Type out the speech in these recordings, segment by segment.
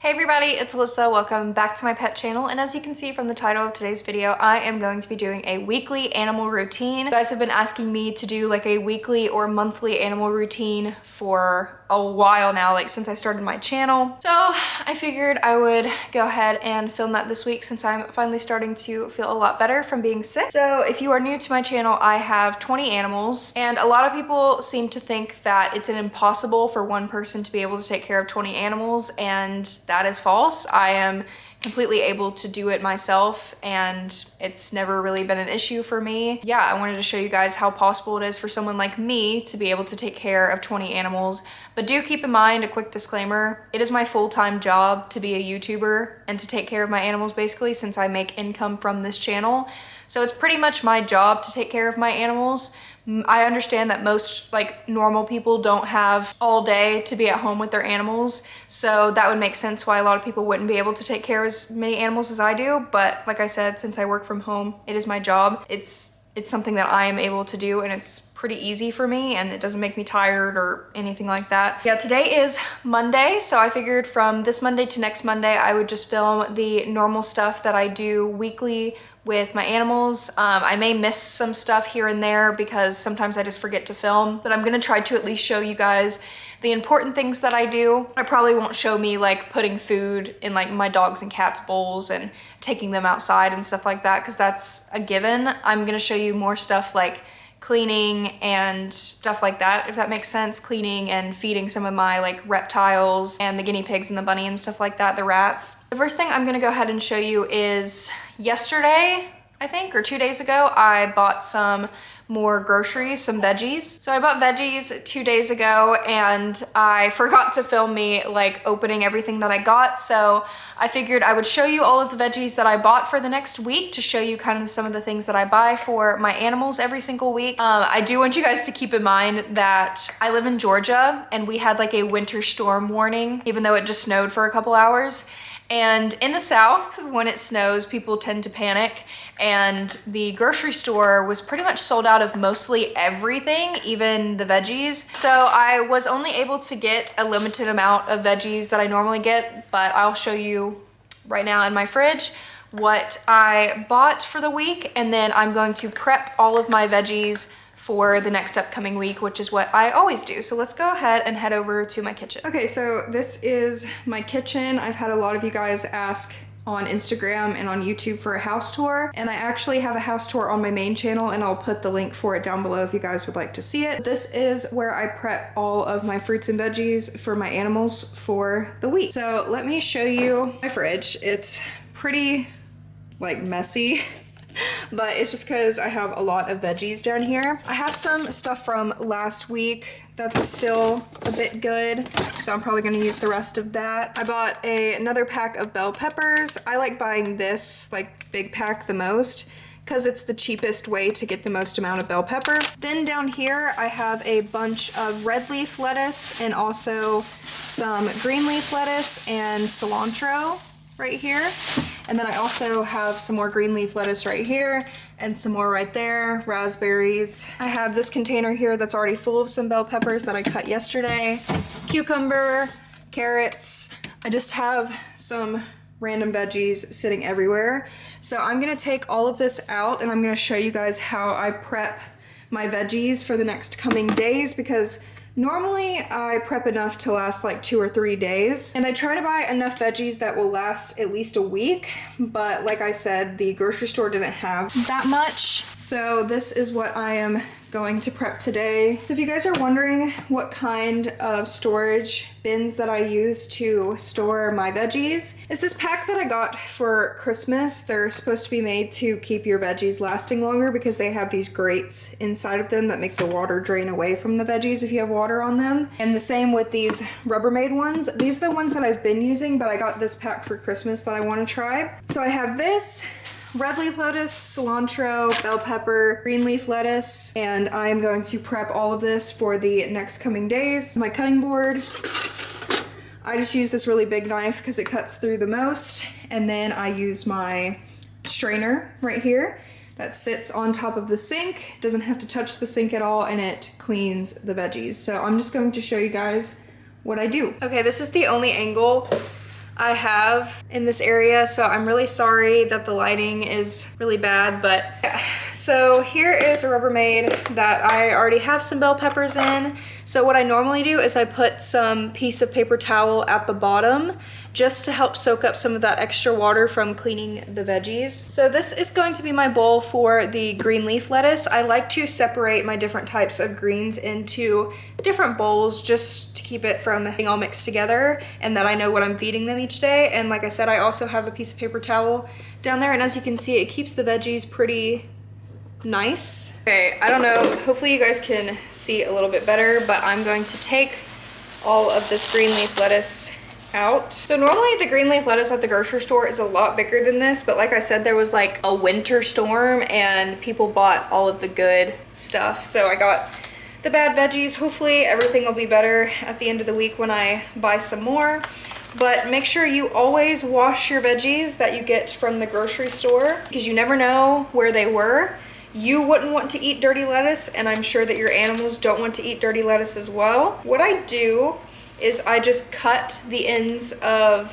Hey everybody, it's Alyssa. Welcome back to my pet channel. And as you can see from the title of today's video, I am going to be doing a weekly animal routine. You guys have been asking me to do like a weekly or monthly animal routine for a while now, like since I started my channel. So I figured I would go ahead and film that this week since I'm finally starting to feel a lot better from being sick. So if you are new to my channel, I have 20 animals, and a lot of people seem to think that it's impossible for one person to be able to take care of 20 animals, and that is false. I am completely able to do it myself, and it's never really been an issue for me. Yeah, I wanted to show you guys how possible it is for someone like me to be able to take care of 20 animals. But do keep in mind, a quick disclaimer, it is my full-time job to be a YouTuber and to take care of my animals basically, since I make income from this channel. So it's pretty much my job to take care of my animals. I understand that most like normal people don't have all day to be at home with their animals, so that would make sense why a lot of people wouldn't be able to take care of as many animals as I do. But like I said, since I work from home, it is my job. It's something that I am able to do, and it's pretty easy for me, and it doesn't make me tired or anything like that. Yeah, today is Monday, so I figured from this Monday to next Monday, I would just film the normal stuff that I do weekly with my animals. I may miss some stuff here and there because sometimes I just forget to film, but I'm gonna try to at least show you guys the important things that I do. I probably won't show me like putting food in like my dogs and cats bowls and taking them outside and stuff like that, because that's a given. I'm gonna show you more stuff like cleaning and stuff like that, if that makes sense. Cleaning and feeding some of my like reptiles and the guinea pigs and the bunny and stuff like that, the rats. The first thing I'm gonna go ahead and show you is yesterday, I think, or 2 days ago, I bought some more groceries, some veggies. So I bought veggies 2 days ago, and I forgot to film me like opening everything that I got. So I figured I would show you all of the veggies that I bought for the next week to show you kind of some of the things that I buy for my animals every single week. I do want you guys to keep in mind that I live in Georgia, and we had like a winter storm warning, even though it just snowed for a couple hours. And in the South, when it snows, people tend to panic, and the grocery store was pretty much sold out of mostly everything, even the veggies. So I was only able to get a limited amount of veggies that I normally get, but I'll show you right now in my fridge what I bought for the week, and then I'm going to prep all of my veggies for the next upcoming week, which is what I always do. So let's go ahead and head over to my kitchen. Okay, so this is my kitchen. I've had a lot of you guys ask on Instagram and on YouTube for a house tour, and I actually have a house tour on my main channel, and I'll put the link for it down below if you guys would like to see it. This is where I prep all of my fruits and veggies for my animals for the week. So let me show you my fridge. It's pretty like messy. But it's just because I have a lot of veggies down here. I have some stuff from last week that's still a bit good, so I'm probably gonna use the rest of that. I bought another pack of bell peppers. I like buying this like big pack the most because it's the cheapest way to get the most amount of bell pepper. Then down here I have a bunch of red leaf lettuce and also some green leaf lettuce and cilantro right here. And then I also have some more green leaf lettuce right here and some more right there, raspberries. I have this container here that's already full of some bell peppers that I cut yesterday, cucumber, carrots. I just have some random veggies sitting everywhere. So I'm gonna take all of this out, and I'm gonna show you guys how I prep my veggies for the next coming days, because normally I prep enough to last like 2 or 3 days, and I try to buy enough veggies that will last at least a week, but like I said, the grocery store didn't have that much. So this is what I am going to prep today. So if you guys are wondering what kind of storage bins that I use to store my veggies, it's this pack that I got for Christmas. They're supposed to be made to keep your veggies lasting longer because they have these grates inside of them that make the water drain away from the veggies if you have water on them. And the same with these Rubbermaid ones. These are the ones that I've been using, but I got this pack for Christmas that I want to try. So I have this red leaf lettuce, cilantro, bell pepper, green leaf lettuce, and I'm going to prep all of this for the next coming days. My cutting board, I just use this really big knife because it cuts through the most, and then I use my strainer right here that sits on top of the sink. It doesn't have to touch the sink at all, and it cleans the veggies. So I'm just going to show you guys what I do. Okay, this is the only angle I have in this area, so I'm really sorry that the lighting is really bad, but yeah. So here is a Rubbermaid that I already have some bell peppers in. So what I normally do is I put some piece of paper towel at the bottom just to help soak up some of that extra water from cleaning the veggies. So this is going to be my bowl for the green leaf lettuce. I like to separate my different types of greens into different bowls just to keep it from being all mixed together, and that I know what I'm feeding them each day. And like I said, I also have a piece of paper towel down there, and as you can see, it keeps the veggies pretty nice. Okay, I don't know, hopefully you guys can see a little bit better, but I'm going to take all of this green leaf lettuce out. So normally the green leaf lettuce at the grocery store is a lot bigger than this, but like I said, there was like a winter storm and people bought all of the good stuff. So I got the bad veggies. Hopefully everything will be better at the end of the week when I buy some more. But make sure you always wash your veggies that you get from the grocery store, because you never know where they were. You wouldn't want to eat dirty lettuce, and I'm sure that your animals don't want to eat dirty lettuce as well. What I do is I just cut the ends of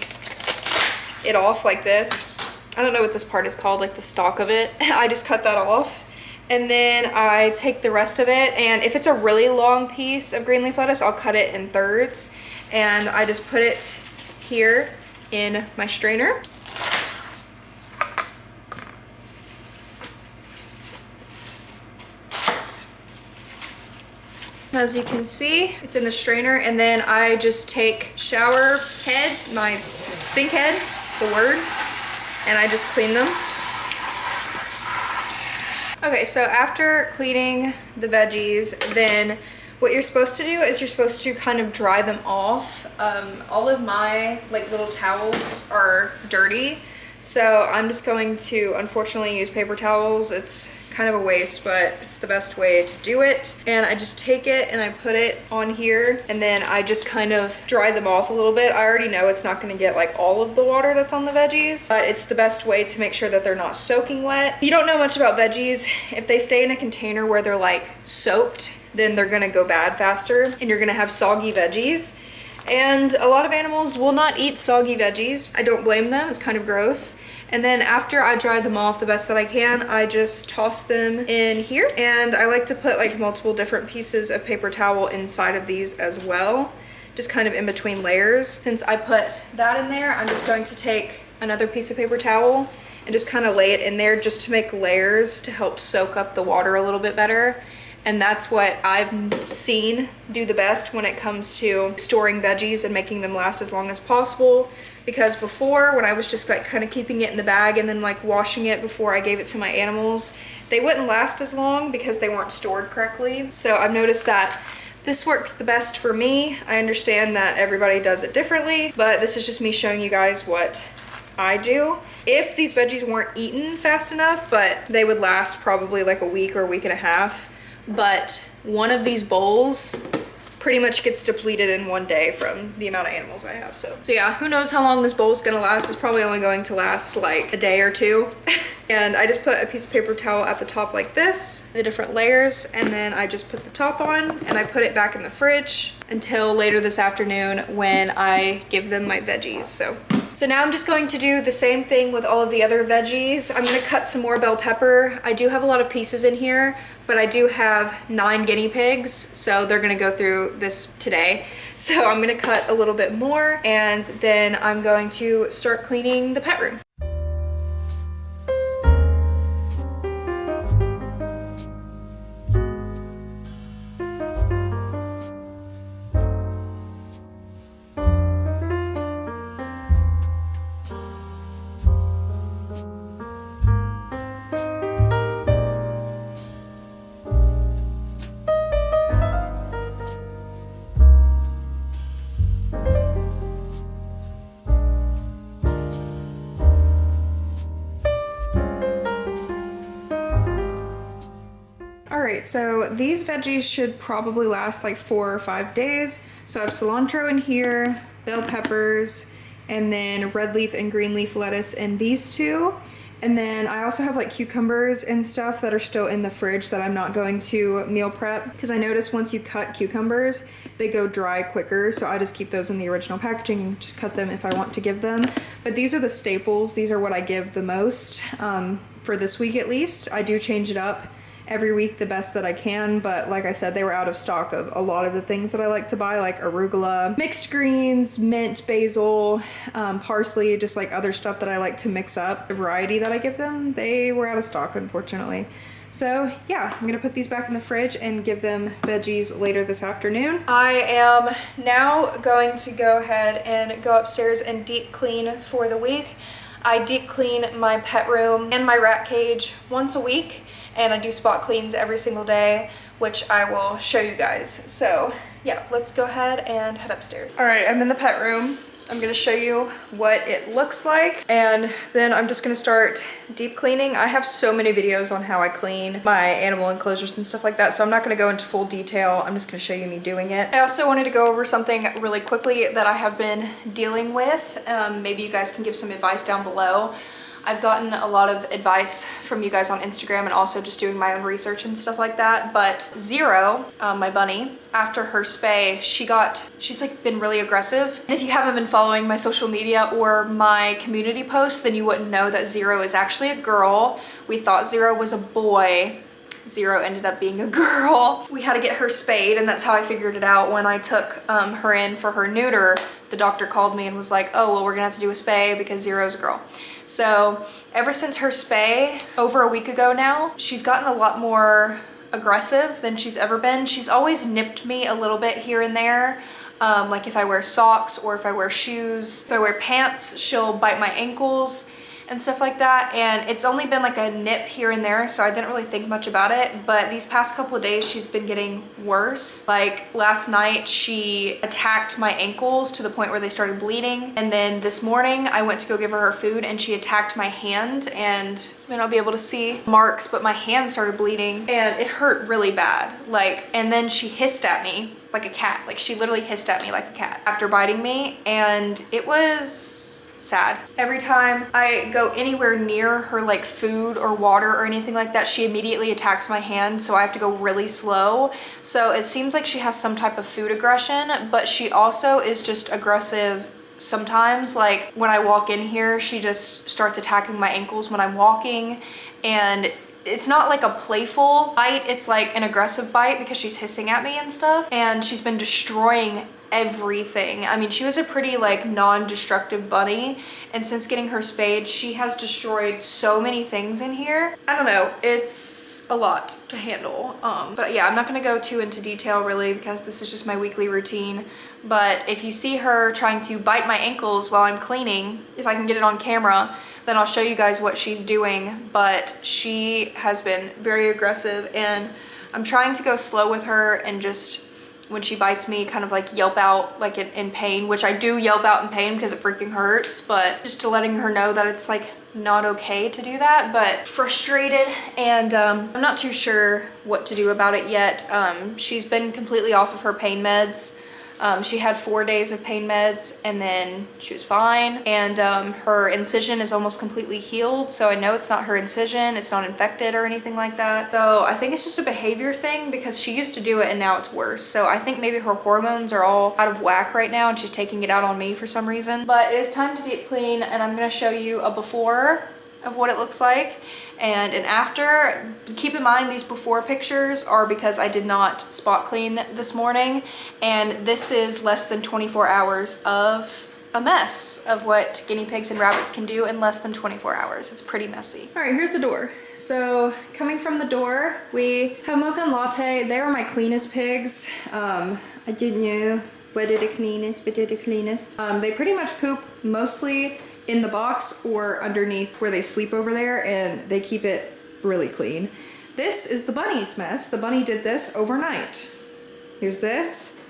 it off like this. I don't know what this part is called, like the stalk of it. I just cut that off. And then I take the rest of it, and if it's a really long piece of green leaf lettuce, I'll cut it in thirds. And I just put it here in my strainer. As you can see, it's in the strainer, and then I just take shower head, my sink head, the word, and I just clean them. Okay, so after cleaning the veggies, then what you're supposed to do is you're supposed to kind of dry them off. All of my like little towels are dirty, so I'm just going to unfortunately use paper towels. It's kind of a waste, but it's the best way to do it. And I just take it and I put it on here, and then I just kind of dry them off a little bit. I already know it's not gonna get like all of the water that's on the veggies, but it's the best way to make sure that they're not soaking wet. If you don't know much about veggies, if they stay in a container where they're like soaked, then they're gonna go bad faster and you're gonna have soggy veggies. And a lot of animals will not eat soggy veggies. I don't blame them, it's kind of gross. And then after I dry them off the best that I can, I just toss them in here. And I like to put like multiple different pieces of paper towel inside of these as well, just kind of in between layers. Since I put that in there, I'm just going to take another piece of paper towel and just kind of lay it in there just to make layers to help soak up the water a little bit better. And that's what I've seen do the best when it comes to storing veggies and making them last as long as possible. Because before, when I was just like kind of keeping it in the bag and then like washing it before I gave it to my animals, they wouldn't last as long because they weren't stored correctly. So I've noticed that this works the best for me. I understand that everybody does it differently, but this is just me showing you guys what I do. If these veggies weren't eaten fast enough, but they would last probably like a week or a week and a half. But one of these bowls pretty much gets depleted in one day from the amount of animals I have. So yeah, who knows how long this bowl is gonna last. It's probably only going to last like a day or two. And I just put a piece of paper towel at the top like this, the different layers, and then I just put the top on and I put it back in the fridge until later this afternoon when I give them my veggies. So now I'm just going to do the same thing with all of the other veggies. I'm gonna cut some more bell pepper. I do have a lot of pieces in here, but I do have 9 guinea pigs, so they're gonna go through this today. So I'm gonna cut a little bit more, and then I'm going to start cleaning the pet room. Alright, so these veggies should probably last like 4 or 5 days. So I have cilantro in here, bell peppers, and then red leaf and green leaf lettuce in these two. And then I also have like cucumbers and stuff that are still in the fridge that I'm not going to meal prep, because I noticed once you cut cucumbers, they go dry quicker. So I just keep those in the original packaging and just cut them if I want to give them. But these are the staples. These are what I give the most for this week at least. I do change it up every week the best that I can, but like I said, they were out of stock of a lot of the things that I like to buy, like arugula, mixed greens, mint, basil, parsley, just like other stuff that I like to mix up. The variety that I give them, they were out of stock, unfortunately. So yeah, I'm gonna put these back in the fridge and give them veggies later this afternoon. I am now going to go ahead and go upstairs and deep clean for the week. I deep clean my pet room and my rat cage once a week, and I do spot cleans every single day, which I will show you guys. So yeah, let's go ahead and head upstairs. All right, I'm in the pet room. I'm gonna show you what it looks like, and then I'm just gonna start deep cleaning. I have so many videos on how I clean my animal enclosures and stuff like that, so I'm not gonna go into full detail. I'm just gonna show you me doing it. I also wanted to go over something really quickly that I have been dealing with. Maybe you guys can give some advice down below. I've gotten a lot of advice from you guys on Instagram and also just doing my own research and stuff like that. But Zero, my bunny, after her spay, she's like been really aggressive. And if you haven't been following my social media or my community posts, then you wouldn't know that Zero is actually a girl. We thought Zero was a boy. Zero ended up being a girl. We had to get her spayed, and that's how I figured it out when I took her in for her neuter. The doctor called me and was like, oh, well, we're gonna have to do a spay because Zero's a girl. So ever since her spay, over a week ago now, she's gotten a lot more aggressive than she's ever been. She's always nipped me a little bit here and there. Like if I wear socks or if I wear shoes, if I wear pants, she'll bite my ankles and stuff like that. And it's only been like a nip here and there, so I didn't really think much about it. But these past couple of days, she's been getting worse. Like last night, she attacked my ankles to the point where they started bleeding. And then this morning, I went to go give her food and she attacked my hand, and you may not be able to see marks, but my hand started bleeding and it hurt really bad. Like, and then she hissed at me like a cat. Like she literally hissed at me like a cat after biting me, and it was sad. Every time I go anywhere near her, like food or water or anything like that, she immediately attacks my hand, so I have to go really slow. So it seems like she has some type of food aggression, but she also is just aggressive sometimes. Like when I walk in here, she just starts attacking my ankles when I'm walking, and it's not like a playful bite, it's like an aggressive bite because she's hissing at me and stuff, and she's been destroying everything. I mean, she was a pretty like non-destructive bunny, and since getting her spayed, she has destroyed so many things in here. I don't know, it's a lot to handle. But yeah, I'm not gonna go too into detail really because this is just my weekly routine. But if you see her trying to bite my ankles while I'm cleaning, if I can get it on camera, then I'll show you guys what she's doing. But she has been very aggressive, and I'm trying to go slow with her and just, when she bites me, kind of like yelp out like in pain, which I do yelp out in pain because it freaking hurts, but just to letting her know that it's like not okay to do that. But frustrated, and I'm not too sure what to do about it yet. She's been completely off of her pain meds. She had 4 days of pain meds and then she was fine, and her incision is almost completely healed, so I know it's not her incision, it's not infected or anything like that. So I think it's just a behavior thing because she used to do it and now it's worse. So I think maybe her hormones are all out of whack right now and she's taking it out on me for some reason. But it is time to deep clean, and I'm gonna show you a before of what it looks like and an after. Keep in mind, these before pictures are because I did not spot clean this morning, and this is less than 24 hours of a mess of what guinea pigs and rabbits can do in less than 24 hours. It's pretty messy. All right, here's the door. So coming from the door, we have Mocha and Latte. They are my cleanest pigs. I didn't know whether the cleanest, but they're the cleanest. They pretty much poop mostly in the box or underneath where they sleep over there, and they keep it really clean. This is the bunny's mess. The bunny did this overnight. Here's this.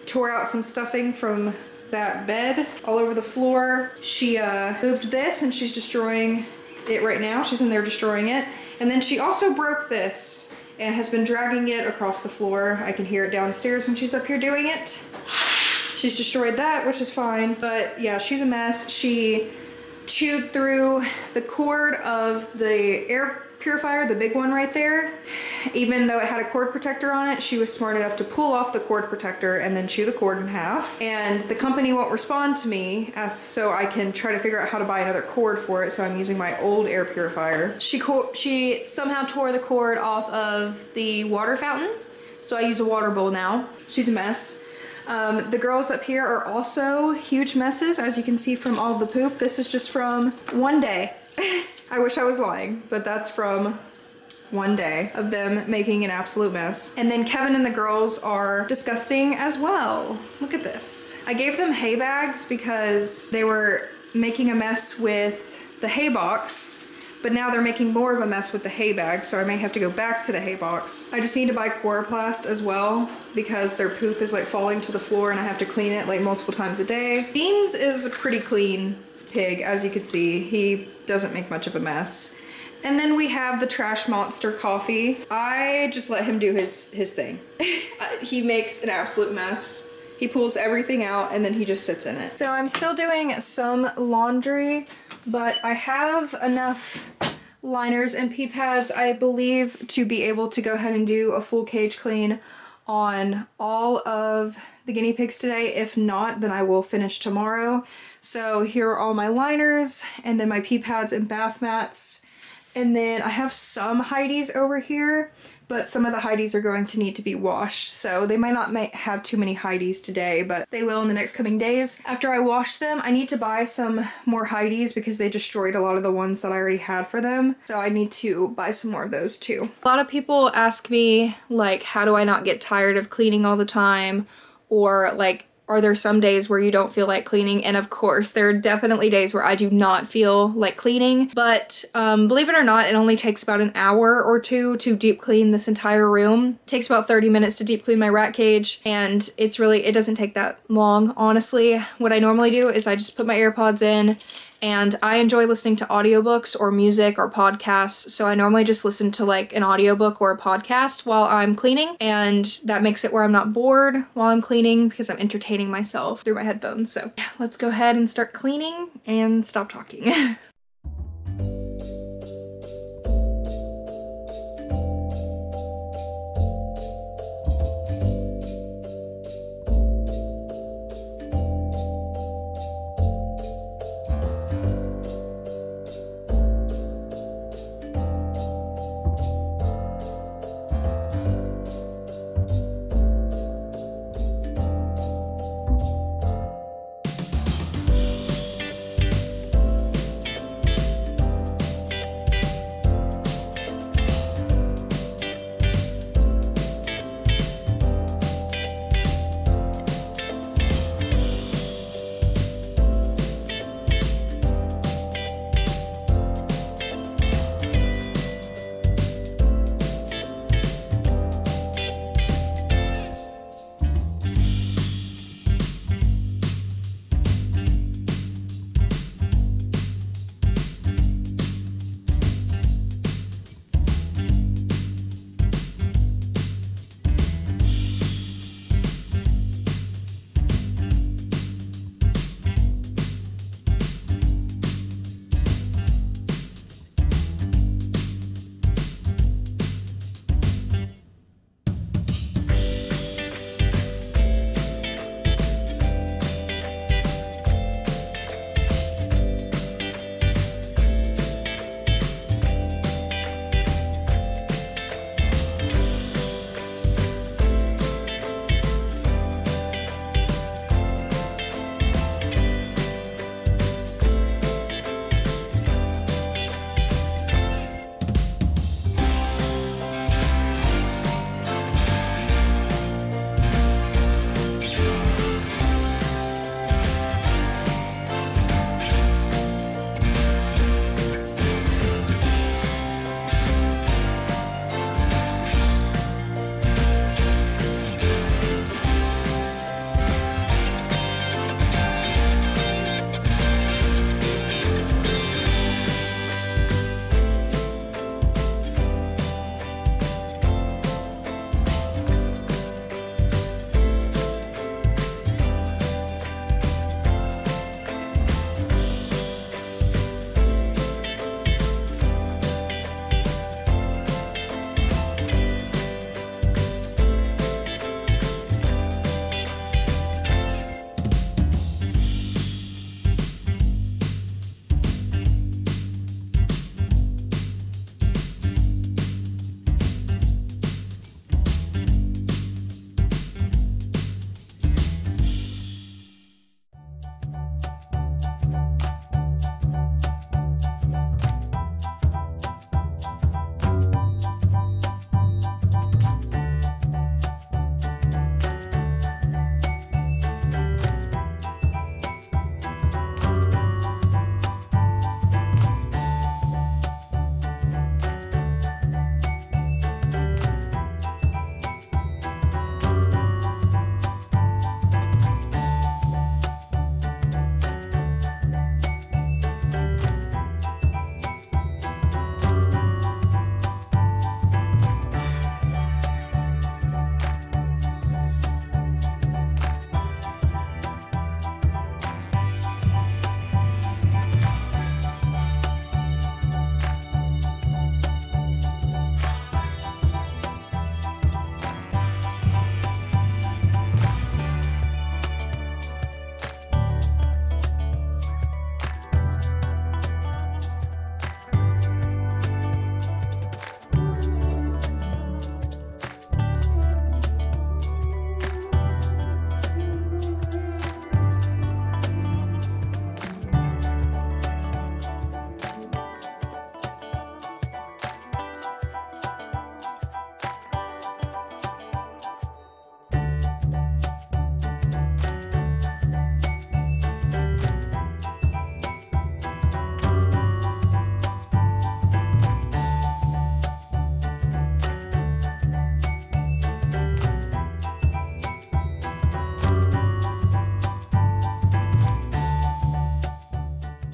Tore out some stuffing from that bed all over the floor. She moved this and she's destroying it right now. She's in there destroying it. And then she also broke this and has been dragging it across the floor. I can hear it downstairs when she's up here doing it. She's destroyed that, which is fine. But yeah, she's a mess. She chewed through the cord of the air purifier, the big one right there, even though it had a cord protector on it, she was smart enough to pull off the cord protector and then chew the cord in half. And the company won't respond to me so I can try to figure out how to buy another cord for it. So I'm using my old air purifier. She somehow tore the cord off of the water fountain. So I use a water bowl now. She's a mess. The girls up here are also huge messes, as you can see from all the poop. This is just from one day. I wish I was lying, but that's from one day of them making an absolute mess. And then Kevin and the girls are disgusting as well. Look at this. I gave them hay bags because they were making a mess with the hay box, but now they're making more of a mess with the hay bag, so I may have to go back to the hay box. I just need to buy chloroplast as well because their poop is like falling to the floor and I have to clean it like multiple times a day. Beans is a pretty clean pig, as you can see. He doesn't make much of a mess. And then we have the trash monster Coffee. I just let him do his thing. He makes an absolute mess. He pulls everything out and then he just sits in it. So I'm still doing some laundry, but I have enough liners and pee pads, I believe, to be able to go ahead and do a full cage clean on all of the guinea pigs today. If not, then I will finish tomorrow. So here are all my liners and then my pee pads and bath mats. And then I have some Heidi's over here, but some of the Heidi's are going to need to be washed. So they might not have too many Heidi's today, but they will in the next coming days. After I wash them, I need to buy some more Heidi's because they destroyed a lot of the ones that I already had for them. So I need to buy some more of those too. A lot of people ask me, like, how do I not get tired of cleaning all the time? Or like, are there some days where you don't feel like cleaning? And of course, there are definitely days where I do not feel like cleaning, but believe it or not, it only takes about an hour or two to deep clean this entire room. It takes about 30 minutes to deep clean my rat cage, and it doesn't take that long, honestly. What I normally do is I just put my AirPods in, and I enjoy listening to audiobooks or music or podcasts, so I normally just listen to like an audiobook or a podcast while I'm cleaning, and that makes it where I'm not bored while I'm cleaning because I'm entertaining myself through my headphones. So yeah, let's go ahead and start cleaning and stop talking.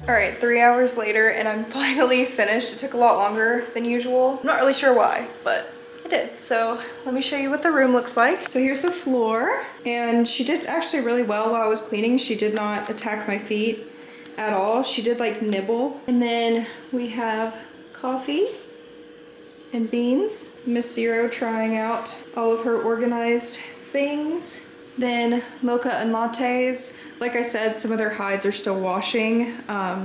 All right, 3 hours later and I'm finally finished. It took a lot longer than usual. I'm not really sure why, but it did. So let me show you what the room looks like. So here's the floor, and she did actually really well while I was cleaning. She did not attack my feet at all. She did like nibble. And then we have coffee and beans. Miss Zero trying out all of her organized things. Then mocha and lattes. Like I said, some of their hides are still washing.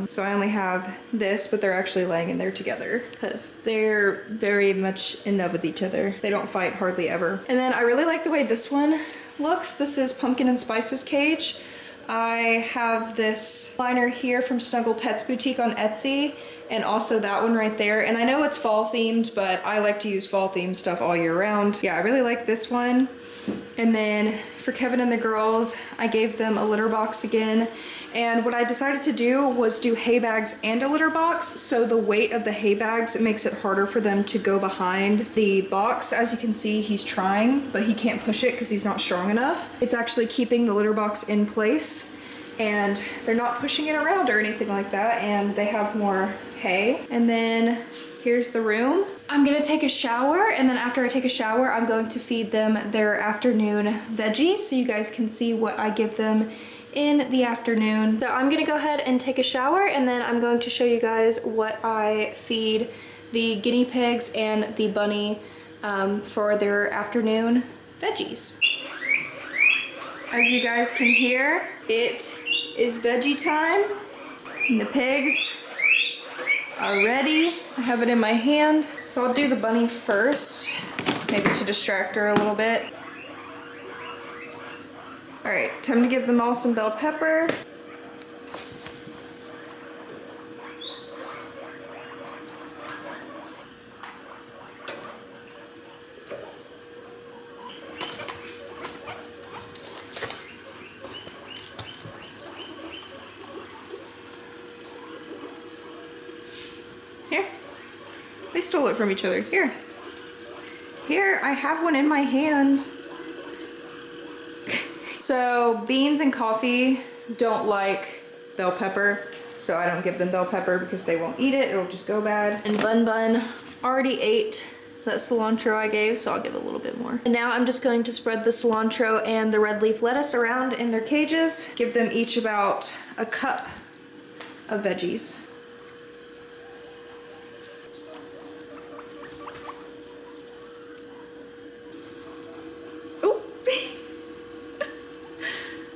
So I only have this, but they're actually laying in there together because they're very much in love with each other. They don't fight hardly ever. And then I really like the way this one looks. This is Pumpkin and Spice's cage. I have this liner here from Snuggle Pets Boutique on Etsy, and also that one right there. And I know it's fall themed, but I like to use fall themed stuff all year round. Yeah, I really like this one. And then for Kevin and the girls, I gave them a litter box again. And what I decided to do was do hay bags and a litter box. So the weight of the hay bags, it makes it harder for them to go behind the box. As you can see, he's trying, but he can't push it because he's not strong enough. It's actually keeping the litter box in place, and they're not pushing it around or anything like that. And they have more hay. And then here's the room. I'm gonna take a shower, and then after I take a shower, I'm going to feed them their afternoon veggies so you guys can see what I give them in the afternoon. So I'm gonna go ahead and take a shower, and then I'm going to show you guys what I feed the guinea pigs and the bunny for their afternoon veggies. As you guys can hear, it is veggie time, and the pigs are ready. I have it in my hand. So I'll do the bunny first, maybe to distract her a little bit. All right, time to give them all some bell pepper. Here, they stole it from each other. Here, I have one in my hand. So beans and coffee don't like bell pepper, so I don't give them bell pepper because they won't eat it. It'll just go bad. And Bun already ate that cilantro I gave, so I'll give a little bit more. And now I'm just going to spread the cilantro and the red leaf lettuce around in their cages. Give them each about a cup of veggies.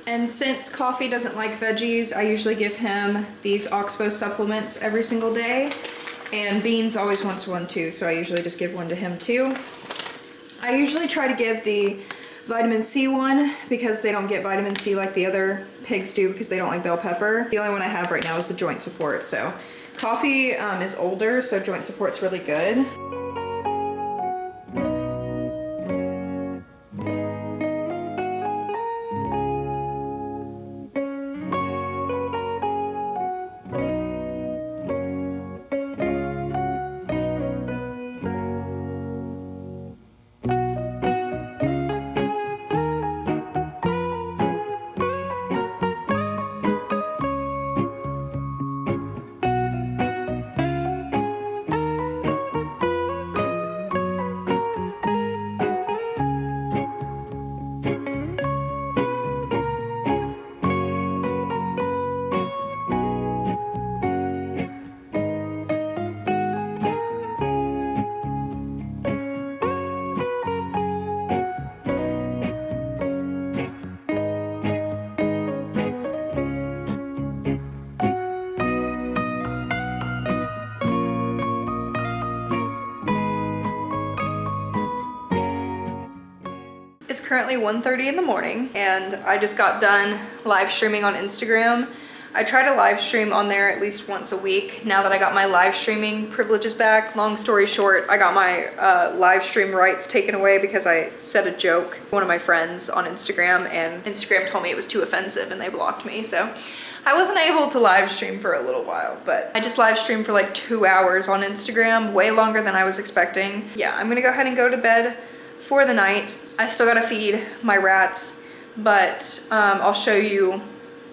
And since Coffee doesn't like veggies, I usually give him these Oxbow supplements every single day. And Beans always wants one too, so I usually just give one to him too. I usually try to give the vitamin C one because they don't get vitamin C like the other pigs do because they don't like bell pepper. The only one I have right now is the joint support. So Coffee is older, so joint support's really good. It's currently 1:30 in the morning and I just got done live streaming on Instagram. I try to live stream on there at least once a week now that I got my live streaming privileges back. Long story short, I got my live stream rights taken away because I said a joke to one of my friends on Instagram, and Instagram told me it was too offensive and they blocked me. So I wasn't able to live stream for a little while, but I just live streamed for like 2 hours on Instagram, way longer than I was expecting. Yeah, I'm gonna go ahead and go to bed for the night. I still gotta feed my rats, but I'll show you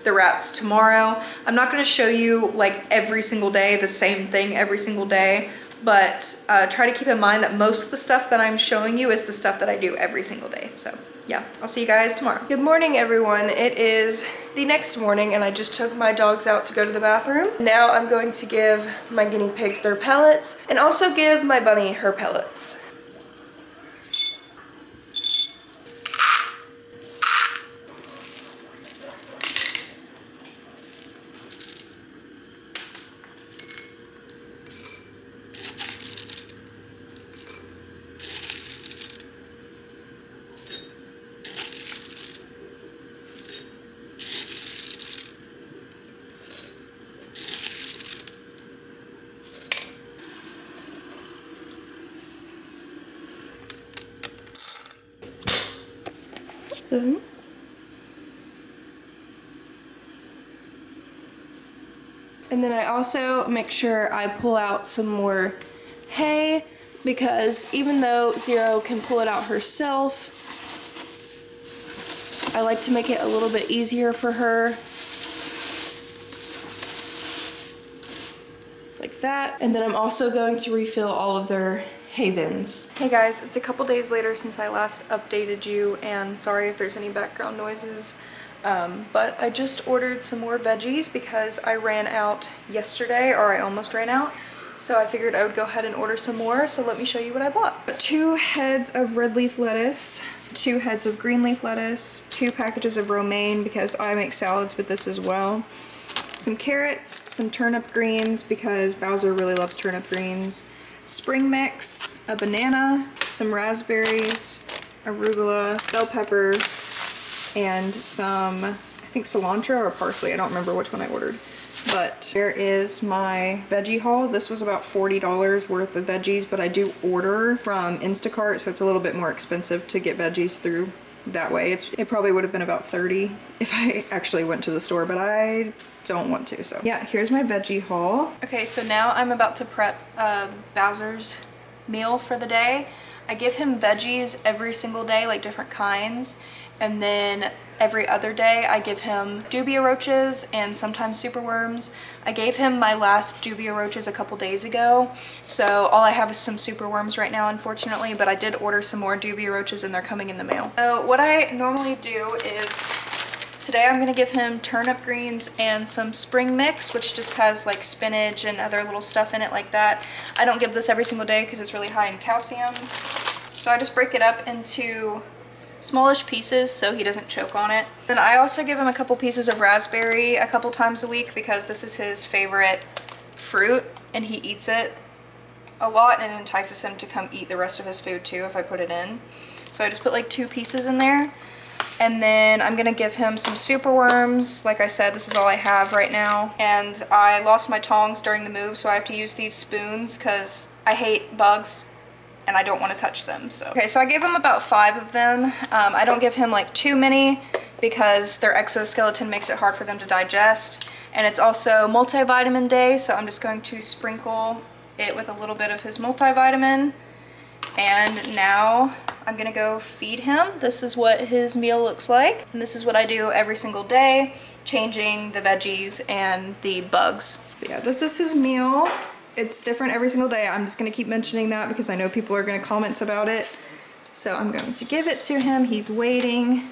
the rats tomorrow. I'm not gonna show you like every single day, the same thing every single day, but try to keep in mind that most of the stuff that I'm showing you is the stuff that I do every single day. So yeah, I'll see you guys tomorrow. Good morning, everyone. It is the next morning and I just took my dogs out to go to the bathroom. Now I'm going to give my guinea pigs their pellets and also give my bunny her pellets. Mm-hmm. And then I also make sure I pull out some more hay because even though Zero can pull it out herself, I like to make it a little bit easier for her. Like that. And then I'm also going to refill all of their hay bins. Hey guys, it's a couple days later since I last updated you, and sorry if there's any background noises, but I just ordered some more veggies because I ran out yesterday, or I almost ran out. So I figured I would go ahead and order some more, so let me show you what I bought. 2 heads of red leaf lettuce, 2 heads of green leaf lettuce, 2 packages of romaine because I make salads with this as well, some carrots, some turnip greens because Bowser really loves turnip greens, spring mix, a banana, some raspberries, arugula, bell pepper, and some, I think cilantro or parsley. I don't remember which one I ordered. But there is my veggie haul. This was about $40 worth of veggies, but I do order from Instacart, so it's a little bit more expensive to get veggies through that way. It probably would have been about $30 if I actually went to the store, but I don't want to. So yeah, here's my veggie haul. Okay, so now I'm about to prep Bowser's meal for the day. I give him veggies every single day, like different kinds, and then every other day I give him dubia roaches and sometimes super worms. I gave him my last dubia roaches a couple days ago, so all I have is some super worms right now, unfortunately, but I did order some more dubia roaches and they're coming in the mail. So what I normally do is, today I'm gonna give him turnip greens and some spring mix, which just has like spinach and other little stuff in it like that. I don't give this every single day because it's really high in calcium. So I just break it up into smallish pieces so he doesn't choke on it. Then I also give him a couple pieces of raspberry a couple times a week because this is his favorite fruit and he eats it a lot, and it entices him to come eat the rest of his food too if I put it in. So I just put like 2 pieces in there. And then I'm gonna give him some super worms. Like I said, this is all I have right now. And I lost my tongs during the move, so I have to use these spoons because I hate bugs and I don't want to touch them. So okay, so I gave him about 5 of them. I don't give him like too many because their exoskeleton makes it hard for them to digest. And it's also multivitamin day, so I'm just going to sprinkle it with a little bit of his multivitamin. And now I'm gonna go feed him. This is what his meal looks like. And this is what I do every single day, changing the veggies and the bugs. So yeah, this is his meal. It's different every single day. I'm just gonna keep mentioning that because I know people are gonna comment about it. So I'm going to give it to him. He's waiting.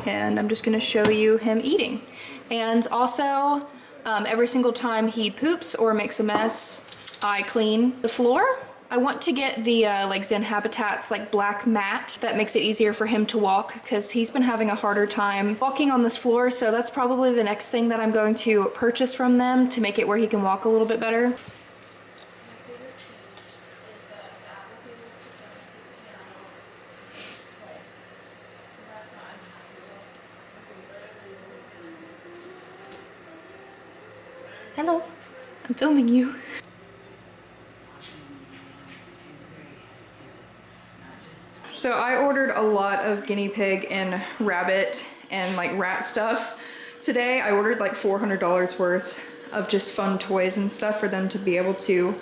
And I'm just gonna show you him eating. And also, every single time he poops or makes a mess, I clean the floor. I want to get the like Zen Habitat's like black mat that makes it easier for him to walk because he's been having a harder time walking on this floor, so that's probably the next thing that I'm going to purchase from them to make it where he can walk a little bit better. Hello, I'm filming you. So I ordered a lot of guinea pig and rabbit and like rat stuff. Today I ordered like $400 worth of just fun toys and stuff for them to be able to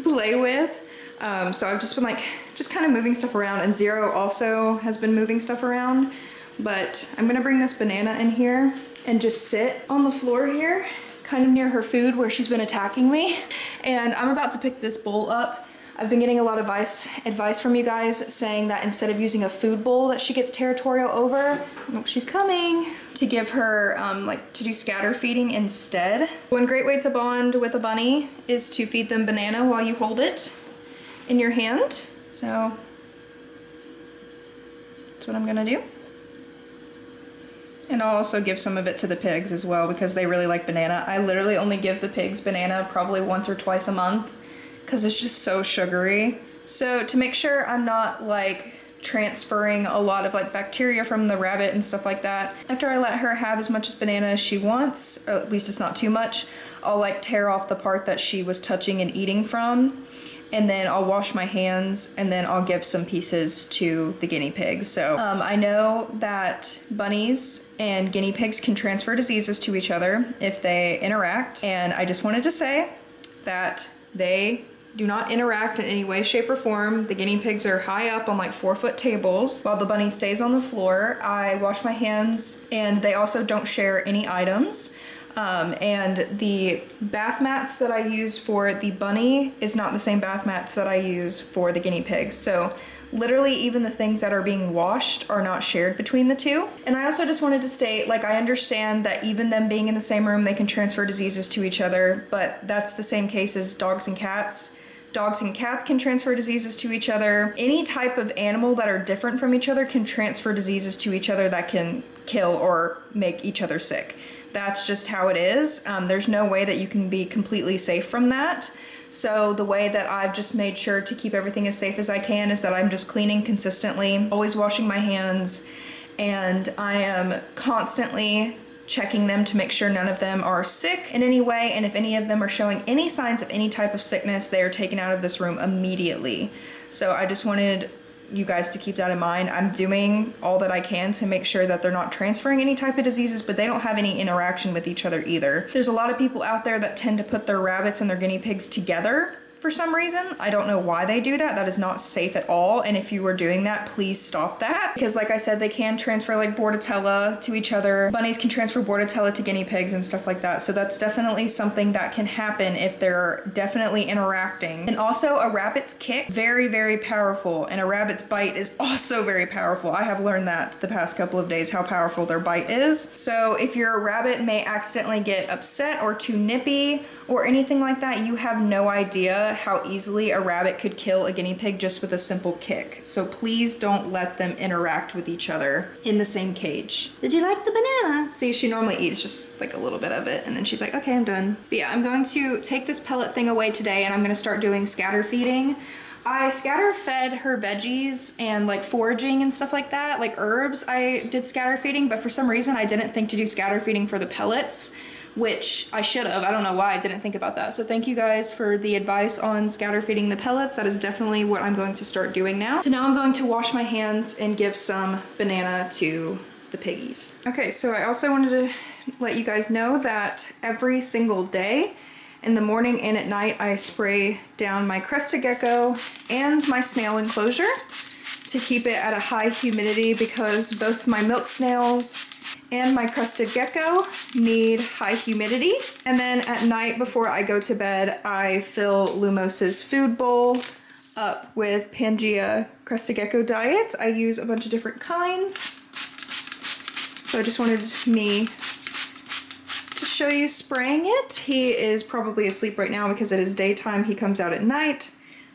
play with. So I've just been like, just kind of moving stuff around, and Zero also has been moving stuff around. But I'm gonna bring this banana in here and just sit on the floor here, kind of near her food where she's been attacking me. And I'm about to pick this bowl up. I've been getting a lot of advice from you guys saying that instead of using a food bowl that she gets territorial over, oh, she's coming, to give her, like to do scatter feeding instead. One great way to bond with a bunny is to feed them banana while you hold it in your hand. So that's what I'm gonna do. And I'll also give some of it to the pigs as well because they really like banana. I literally only give the pigs banana probably once or twice a month because it's just so sugary. So to make sure I'm not like transferring a lot of like bacteria from the rabbit and stuff like that, after I let her have as much as banana as she wants, or at least it's not too much, I'll like tear off the part that she was touching and eating from, and then I'll wash my hands, and then I'll give some pieces to the guinea pigs. So I know that bunnies and guinea pigs can transfer diseases to each other if they interact, and I just wanted to say that they do not interact in any way, shape, or form. The guinea pigs are high up on like 4-foot tables while the bunny stays on the floor. I wash my hands, and they also don't share any items. And the bath mats that I use for the bunny is not the same bath mats that I use for the guinea pigs. So literally even the things that are being washed are not shared between the two. And I also just wanted to state, like, I understand that even them being in the same room, they can transfer diseases to each other, but that's the same case as dogs and cats. Dogs and cats can transfer diseases to each other. Any type of animal that are different from each other can transfer diseases to each other that can kill or make each other sick. That's just how it is. There's no way that you can be completely safe from that. So the way that I've just made sure to keep everything as safe as I can is that I'm just cleaning consistently, always washing my hands, and I am constantly checking them to make sure none of them are sick in any way, and if any of them are showing any signs of any type of sickness, they are taken out of this room immediately. So I just wanted you guys to keep that in mind. I'm doing all that I can to make sure that they're not transferring any type of diseases, but they don't have any interaction with each other either. There's a lot of people out there that tend to put their rabbits and their guinea pigs together for some reason. I don't know why they do that. That is not safe at all. And if you were doing that, please stop that. Because like I said, they can transfer like Bordetella to each other. Bunnies can transfer Bordetella to guinea pigs and stuff like that. So that's definitely something that can happen if they're definitely interacting. And also a rabbit's kick, very, very powerful. And a rabbit's bite is also very powerful. I have learned that the past couple of days, how powerful their bite is. So if your rabbit may accidentally get upset or too nippy or anything like that, you have no idea how easily a rabbit could kill a guinea pig just with a simple kick. So please don't let them interact with each other in the same cage. Did you like the banana? See, she normally eats just like a little bit of it, and then she's like, okay, I'm done. But yeah, I'm going to take this pellet thing away today, and I'm gonna start doing scatter feeding. I scatter fed her veggies and like foraging and stuff like that, like herbs. I did scatter feeding, but for some reason I didn't think to do scatter feeding for the pellets, which I should have. I don't know why I didn't think about that. So thank you guys for the advice on scatter feeding the pellets. That is definitely what I'm going to start doing now. So now I'm going to wash my hands and give some banana to the piggies. Okay, so I also wanted to let you guys know that every single day, in the morning and at night, I spray down my crested gecko and my snail enclosure to keep it at a high humidity because both my milk snails and my crested gecko need high humidity. And then at night before I go to bed, I fill Lumos's food bowl up with Pangea crested gecko diets. I use a bunch of different kinds. So I just wanted me to show you spraying it. He is probably asleep right now because it is daytime. He comes out at night.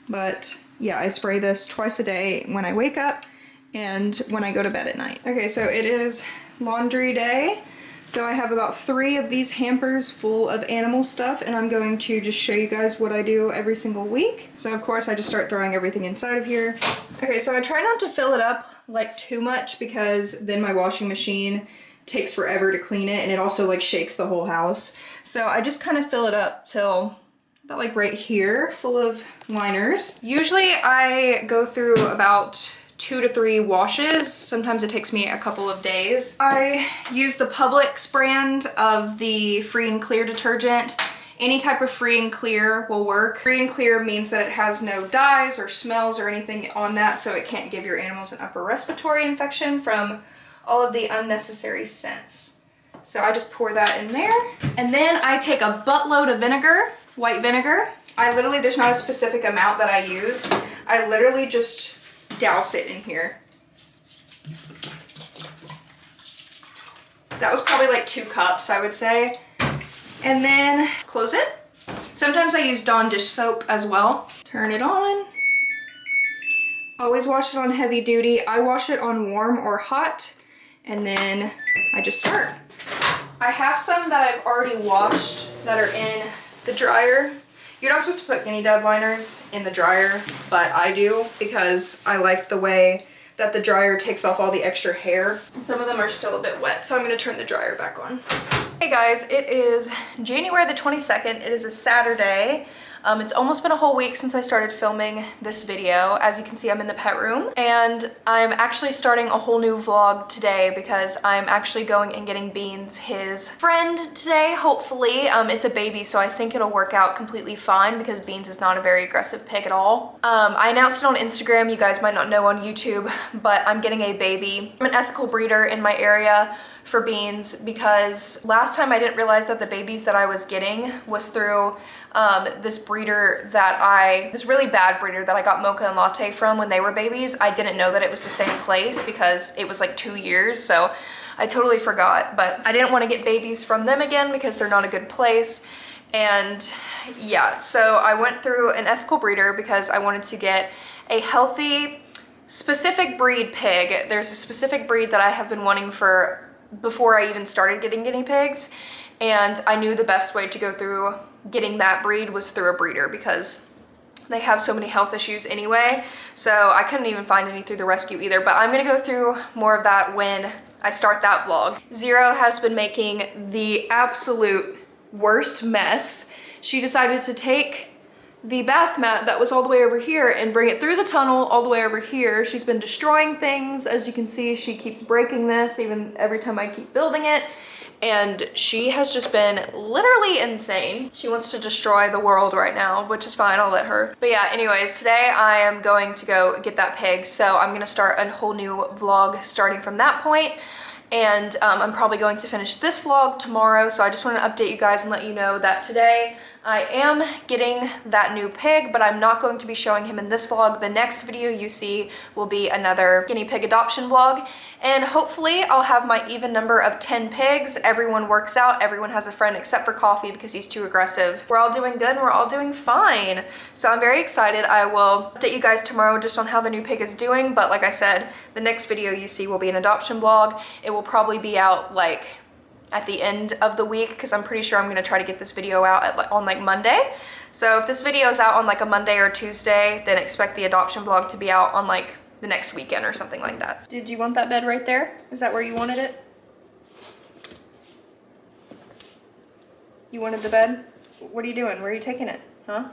But yeah, I spray this twice a day when I wake up and when I go to bed at night. Okay, so it is laundry day. So I have about 3 of these hampers full of animal stuff, and I'm going to just show you guys what I do every single week. So of course I just start throwing everything inside of here. Okay, so I try not to fill it up like too much because then my washing machine takes forever to clean it, and it also like shakes the whole house. So I just kind of fill it up till about like right here, full of liners. Usually I go through about 2 to 3 washes. Sometimes it takes me a couple of days. I use the Publix brand of the free and clear detergent. Any type of free and clear will work. Free and clear means that it has no dyes or smells or anything on that, so it can't give your animals an upper respiratory infection from all of the unnecessary scents. So I just pour that in there. And then I take a buttload of vinegar, white vinegar. There's not a specific amount that I use. I literally just douse it in here. That was probably like 2 cups, I would say. And then close it. Sometimes I use Dawn dish soap as well. Turn it on. Always wash it on heavy duty. I wash it on warm or hot, and then I just start. I have some that I've already washed that are in the dryer. You're not supposed to put guinea dad liners in the dryer, but I do because I like the way that the dryer takes off all the extra hair. And some of them are still a bit wet, so I'm gonna turn the dryer back on. Hey guys, it is January the 22nd. It is a Saturday. It's almost been a whole week since I started filming this video. As you can see, I'm in the pet room, and I'm actually starting a whole new vlog today because I'm actually going and getting Beans his friend today, hopefully. It's a baby, so I think it'll work out completely fine because Beans is not a very aggressive pig at all. I announced it on Instagram. You guys might not know on YouTube, but I'm getting a baby. I'm an ethical breeder in my area for Beans because last time I didn't realize that the babies that I was getting was through this really bad breeder that I got Mocha and Latte from when they were babies. I didn't know that it was the same place because it was like 2 years, so I totally forgot. But I didn't want to get babies from them again because they're not a good place. And yeah, so I went through an ethical breeder because I wanted to get a healthy, specific breed pig. There's a specific breed that I have been wanting for before I even started getting guinea pigs, and I knew the best way to go through getting that breed was through a breeder because they have so many health issues anyway, so I couldn't even find any through the rescue either. But I'm gonna go through more of that when I start that vlog. Zero has been making the absolute worst mess. She decided to take the bath mat that was all the way over here and bring it through the tunnel all the way over here. She's been destroying things. As you can see, she keeps breaking this even every time I keep building it. And she has just been literally insane. She wants to destroy the world right now, which is fine, I'll let her. But yeah, anyways, today I am going to go get that pig. So I'm gonna start a whole new vlog starting from that point. And I'm probably going to finish this vlog tomorrow. So I just wanna update you guys and let you know that today I am getting that new pig, but I'm not going to be showing him in this vlog. The next video you see will be another guinea pig adoption vlog. And hopefully I'll have my even number of 10 pigs. Everyone works out, everyone has a friend except for Coffee because he's too aggressive. We're all doing good and we're all doing fine. So I'm very excited. I will update you guys tomorrow just on how the new pig is doing. But like I said, the next video you see will be an adoption vlog. It will probably be out like at the end of the week because I'm pretty sure I'm gonna try to get this video out on like Monday. So if this video is out on like a Monday or Tuesday, then expect the adoption vlog to be out on like the next weekend or something like that. Did you want that bed right there? Is that where you wanted it? You wanted the bed? What are you doing? Where are you taking it? Huh?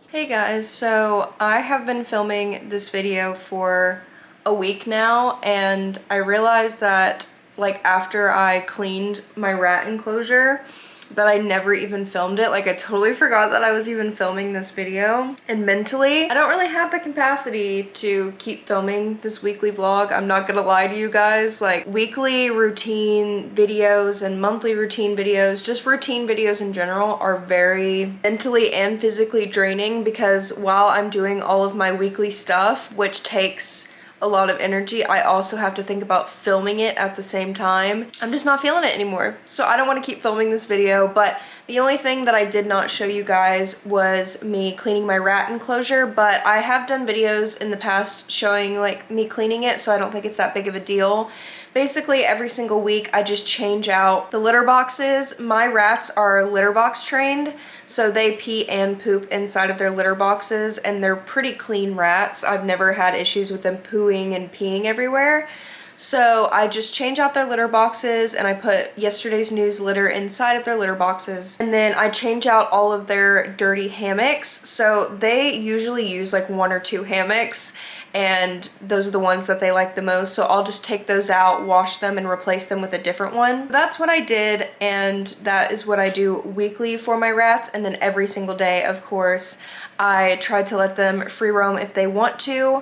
Hey guys, so I have been filming this video for a week now, and I realized that like after I cleaned my rat enclosure that I never even filmed it. Like I totally forgot that I was even filming this video, and mentally I don't really have the capacity to keep filming this weekly vlog. I'm not gonna lie to you guys. Like weekly routine videos and monthly routine videos, just routine videos in general, are very mentally and physically draining because while I'm doing all of my weekly stuff, which takes a lot of energy, I also have to think about filming it at the same time. I'm just not feeling it anymore. So I don't want to keep filming this video, but the only thing that I did not show you guys was me cleaning my rat enclosure, but I have done videos in the past showing like me cleaning it, so I don't think it's that big of a deal. Basically, every single week I just change out the litter boxes. My rats are litter box trained, so they pee and poop inside of their litter boxes, and they're pretty clean rats. I've never had issues with them pooing and peeing everywhere. So I just change out their litter boxes, and I put yesterday's news litter inside of their litter boxes. And then I change out all of their dirty hammocks. So they usually use like 1 or 2 hammocks, and those are the ones that they like the most. So I'll just take those out, wash them, and replace them with a different one. That's what I did, and that is what I do weekly for my rats. And then every single day, of course, I try to let them free roam if they want to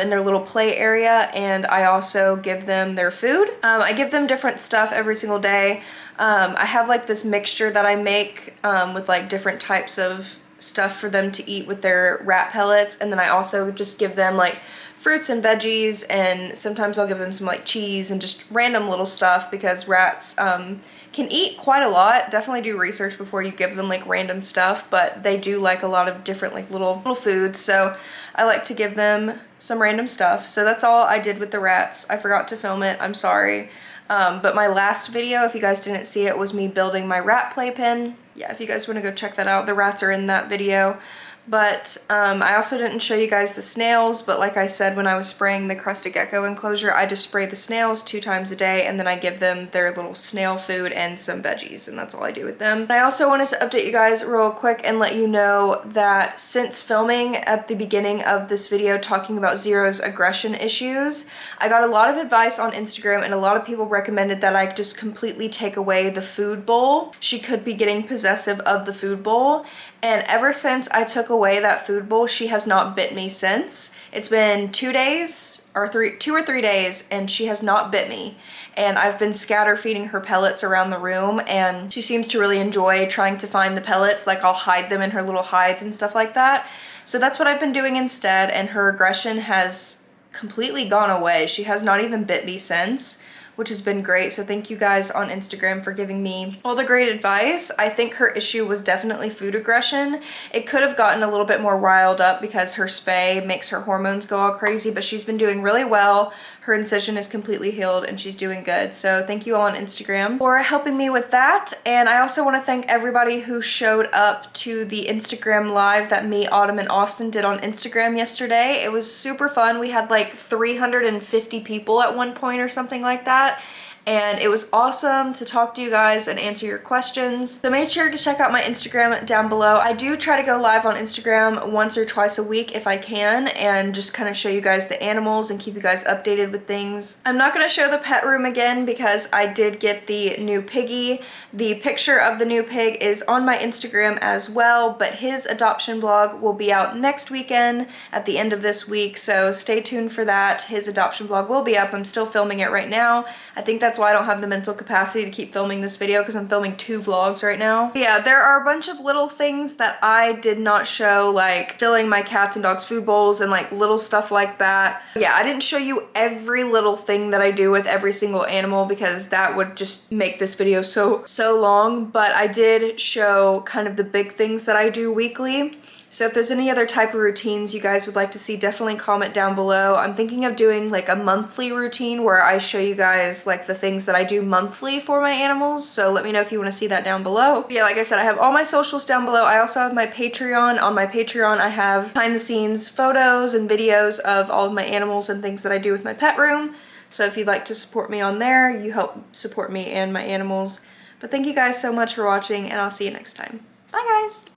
in their little play area, and I also give them their food. I give them different stuff every single day. I have like this mixture that I make with like different types of stuff for them to eat with their rat pellets, and then I also just give them like fruits and veggies, and sometimes I'll give them some like cheese and just random little stuff, because rats can eat quite a lot. Definitely do research before you give them like random stuff, but they do like a lot of different like little foods, so I like to give them some random stuff. So that's all I did with the rats. I forgot to film it, I'm sorry. But my last video, if you guys didn't see it, was me building my rat playpen. Yeah, if you guys want to go check that out, the rats are in that video. But I also didn't show you guys the snails, but like I said, when I was spraying the crested gecko enclosure, I just spray the snails 2 times a day, and then I give them their little snail food and some veggies, and that's all I do with them. I also wanted to update you guys real quick and let you know that since filming at the beginning of this video talking about Zero's aggression issues, I got a lot of advice on Instagram, and a lot of people recommended that I just completely take away the food bowl. She could be getting possessive of the food bowl, and ever since I took away that food bowl, she has not bit me since. It's been 2 days or 2 or 3 days, and she has not bit me. And I've been scatter feeding her pellets around the room, and she seems to really enjoy trying to find the pellets. Like, I'll hide them in her little hides and stuff like that. So that's what I've been doing instead, and her aggression has completely gone away. She has not even bit me since, which has been great. So thank you guys on Instagram for giving me all the great advice. I think her issue was definitely food aggression. It could have gotten a little bit more riled up because her spay makes her hormones go all crazy, but she's been doing really well. Her incision is completely healed and she's doing good. So thank you all on Instagram for helping me with that. And I also want to thank everybody who showed up to the Instagram live that me, Autumn, and Austin did on Instagram yesterday. It was super fun. We had like 350 people at one point or something like that. And it was awesome to talk to you guys and answer your questions. So make sure to check out my Instagram down below. I do try to go live on Instagram once or twice a week if I can, and just kind of show you guys the animals and keep you guys updated with things. I'm not going to show the pet room again because I did get the new piggy. The picture of the new pig is on my Instagram as well, but his adoption vlog will be out next weekend at the end of this week, so stay tuned for that. His adoption vlog will be up. I'm still filming it right now. I think that's why I don't have the mental capacity to keep filming this video, because I'm filming 2 vlogs right now. Yeah, there are a bunch of little things that I did not show, like filling my cats and dogs food bowls and like little stuff like that. Yeah, I didn't show you every little thing that I do with every single animal because that would just make this video so long, but I did show kind of the big things that I do weekly. So if there's any other type of routines you guys would like to see, definitely comment down below. I'm thinking of doing like a monthly routine where I show you guys like the things that I do monthly for my animals. So let me know if you want to see that down below. But yeah, like I said, I have all my socials down below. I also have my Patreon. On my Patreon, I have behind the scenes photos and videos of all of my animals and things that I do with my pet room. So if you'd like to support me on there, you help support me and my animals. But thank you guys so much for watching, and I'll see you next time. Bye guys!